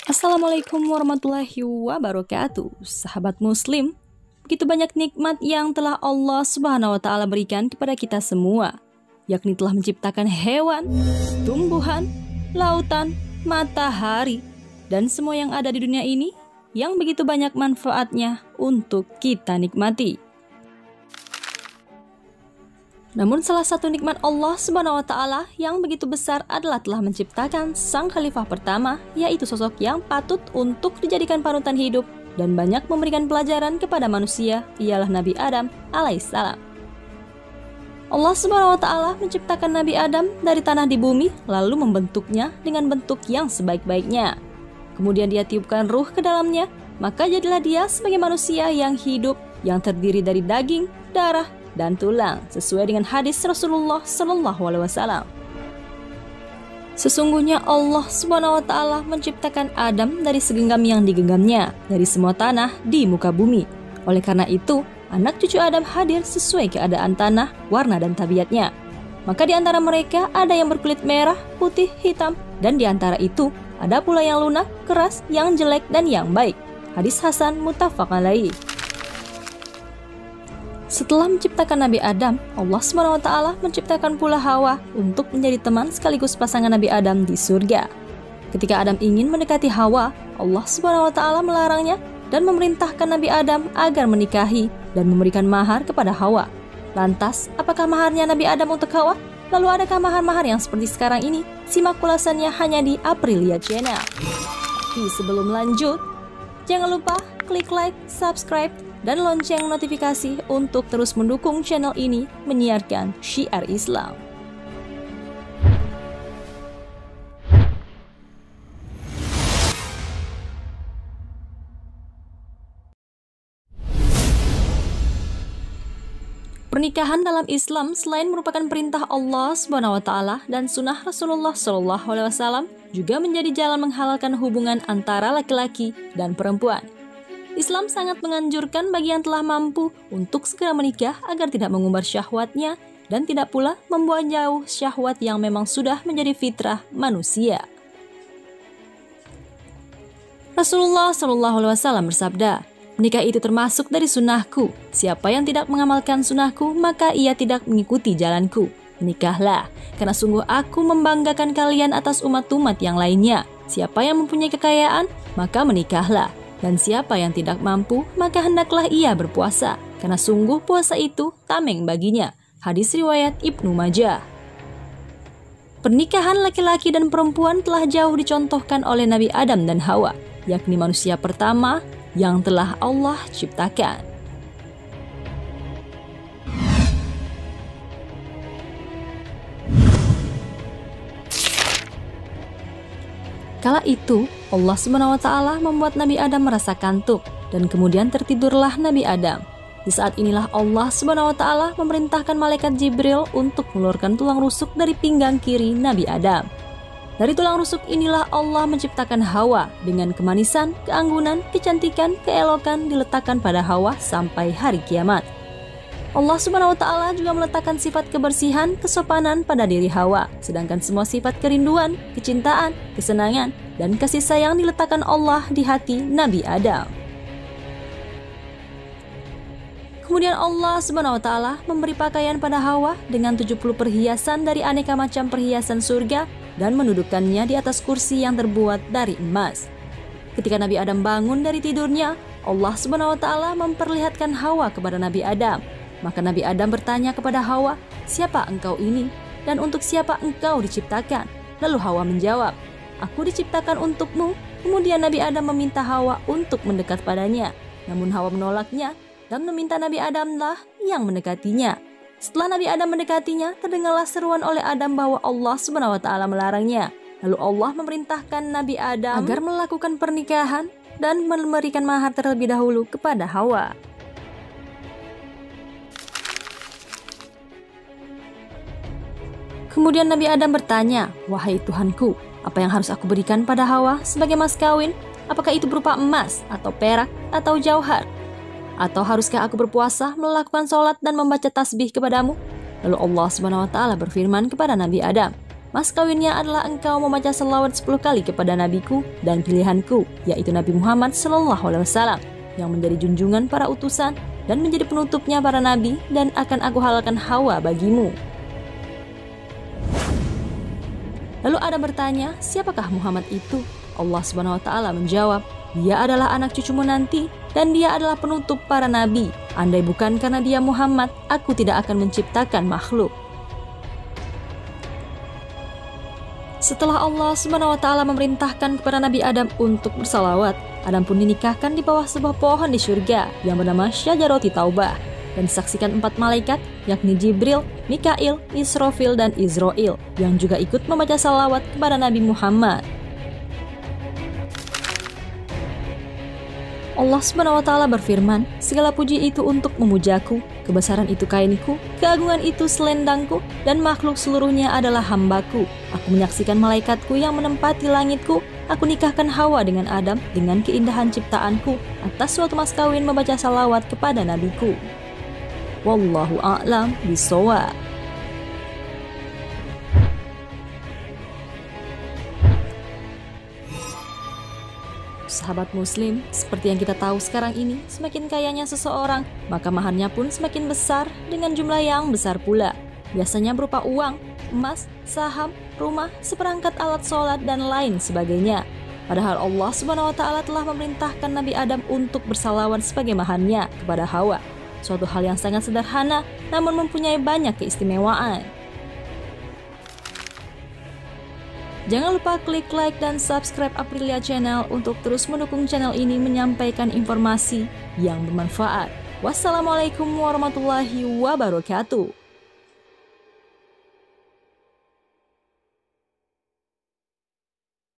Assalamualaikum warahmatullahi wabarakatuh. Sahabat muslim, begitu banyak nikmat yang telah Allah Subhanahu wa Ta'ala berikan kepada kita semua, yakni telah menciptakan hewan, tumbuhan, lautan, matahari, dan semua yang ada di dunia ini yang begitu banyak manfaatnya untuk kita nikmati. Namun salah satu nikmat Allah Subhanahu wa Ta'ala yang begitu besar adalah telah menciptakan sang khalifah pertama, yaitu sosok yang patut untuk dijadikan panutan hidup dan banyak memberikan pelajaran kepada manusia, ialah Nabi Adam alaihissalam. Allah Subhanahu wa Ta'ala menciptakan Nabi Adam dari tanah di bumi, lalu membentuknya dengan bentuk yang sebaik-baiknya. Kemudian dia tiupkan ruh ke dalamnya, maka jadilah dia sebagai manusia yang hidup, yang terdiri dari daging, darah, dan tulang, sesuai dengan hadis Rasulullah SAW. Sesungguhnya Allah Subhanahu wa Ta'ala menciptakan Adam dari segenggam yang digenggamnya, dari semua tanah di muka bumi. Oleh karena itu, anak cucu Adam hadir sesuai keadaan tanah, warna dan tabiatnya. Maka di antara mereka ada yang berkulit merah, putih, hitam, dan di antara itu ada pula yang lunak, keras, yang jelek, dan yang baik. Hadis Hasan muttafaq alaih. Setelah menciptakan Nabi Adam, Allah SWT menciptakan pula Hawa untuk menjadi teman sekaligus pasangan Nabi Adam di surga. Ketika Adam ingin mendekati Hawa, Allah SWT melarangnya dan memerintahkan Nabi Adam agar menikahi dan memberikan mahar kepada Hawa. Lantas, apakah maharnya Nabi Adam untuk Hawa? Lalu adakah mahar-mahar yang seperti sekarang ini? Simak ulasannya hanya di Aprilia Channel. Tapi sebelum lanjut, jangan lupa klik like, subscribe, dan lonceng notifikasi untuk terus mendukung channel ini menyiarkan syiar Islam. Pernikahan dalam Islam selain merupakan perintah Allah Subhanahu wa Ta'ala dan sunnah Rasulullah SAW, juga menjadi jalan menghalalkan hubungan antara laki-laki dan perempuan. Islam sangat menganjurkan bagi yang telah mampu untuk segera menikah agar tidak mengumbar syahwatnya dan tidak pula membuat jauh syahwat yang memang sudah menjadi fitrah manusia. Rasulullah SAW bersabda, "Menikah itu termasuk dari sunnahku. Siapa yang tidak mengamalkan sunnahku, maka ia tidak mengikuti jalanku. Menikahlah, karena sungguh aku membanggakan kalian atas umat-umat yang lainnya. Siapa yang mempunyai kekayaan, maka menikahlah. Dan siapa yang tidak mampu, maka hendaklah ia berpuasa, karena sungguh puasa itu tameng baginya." Hadis riwayat Ibnu Majah. Pernikahan laki-laki dan perempuan telah jauh dicontohkan oleh Nabi Adam dan Hawa, yakni manusia pertama yang telah Allah ciptakan. Kala itu, Allah SWT membuat Nabi Adam merasa kantuk, dan kemudian tertidurlah Nabi Adam. Di saat inilah Allah SWT memerintahkan malaikat Jibril untuk mengeluarkan tulang rusuk dari pinggang kiri Nabi Adam. Dari tulang rusuk inilah Allah menciptakan Hawa dengan kemanisan, keanggunan, kecantikan, keelokan diletakkan pada Hawa sampai hari kiamat. Allah SWT juga meletakkan sifat kebersihan, kesopanan pada diri Hawa, sedangkan semua sifat kerinduan, kecintaan, kesenangan, dan kasih sayang diletakkan Allah di hati Nabi Adam. Kemudian Allah SWT memberi pakaian pada Hawa dengan 70 perhiasan dari aneka macam perhiasan surga dan mendudukannya di atas kursi yang terbuat dari emas. Ketika Nabi Adam bangun dari tidurnya, Allah SWT memperlihatkan Hawa kepada Nabi Adam. Maka Nabi Adam bertanya kepada Hawa, "Siapa engkau ini? Dan untuk siapa engkau diciptakan?" Lalu Hawa menjawab, "Aku diciptakan untukmu." Kemudian Nabi Adam meminta Hawa untuk mendekat padanya. Namun Hawa menolaknya dan meminta Nabi Adamlah yang mendekatinya. Setelah Nabi Adam mendekatinya, terdengarlah seruan oleh Adam bahwa Allah SWT melarangnya. Lalu Allah memerintahkan Nabi Adam agar melakukan pernikahan dan memberikan mahar terlebih dahulu kepada Hawa. Kemudian Nabi Adam bertanya, "Wahai Tuhanku, apa yang harus aku berikan pada Hawa sebagai mas kawin? Apakah itu berupa emas, atau perak, atau jauhar? Atau haruskah aku berpuasa, melakukan sholat, dan membaca tasbih kepadamu?" Lalu Allah Subhanahu wa taala berfirman kepada Nabi Adam, "Mas kawinnya adalah engkau membaca selawat 10 kali kepada nabiku dan pilihanku, yaitu Nabi Muhammad sallallahu alaihi wasallam, yang menjadi junjungan para utusan dan menjadi penutupnya para nabi, dan akan aku halalkan Hawa bagimu." Lalu Adam bertanya, "Siapakah Muhammad itu?" Allah Subhanahu wa taala menjawab, "Dia adalah anak cucumu nanti, dan dia adalah penutup para nabi. Andai bukan karena dia Muhammad, aku tidak akan menciptakan makhluk." Setelah Allah Subhanahu wa taala memerintahkan kepada Nabi Adam untuk bersalawat, Adam pun dinikahkan di bawah sebuah pohon di surga yang bernama Syajaroti Taubah, dan disaksikan 4 malaikat, yakni Jibril, Mikail, Israfil, dan Izrail, yang juga ikut membaca salawat kepada Nabi Muhammad. Allah Subhanahu wa taala berfirman, "Segala puji itu untuk memujaku, kebesaran itu kainku, keagungan itu selendangku, dan makhluk seluruhnya adalah hambaku. Aku menyaksikan malaikatku yang menempati langitku. Aku nikahkan Hawa dengan Adam dengan keindahan ciptaanku atas suatu mas kawin membaca salawat kepada nabiku." Wallahu a'lam bishawab. Sahabat muslim, seperti yang kita tahu sekarang ini, semakin kayanya seseorang, maka maharnya pun semakin besar dengan jumlah yang besar pula. Biasanya berupa uang, emas, saham, rumah, seperangkat alat sholat, dan lain sebagainya. Padahal Allah Subhanahu wa taala telah memerintahkan Nabi Adam untuk bersalawat sebagai maharnya kepada Hawa. Suatu hal yang sangat sederhana, namun mempunyai banyak keistimewaan. Jangan lupa klik like dan subscribe Aprilia Channel untuk terus mendukung channel ini menyampaikan informasi yang bermanfaat. Wassalamualaikum warahmatullahi wabarakatuh.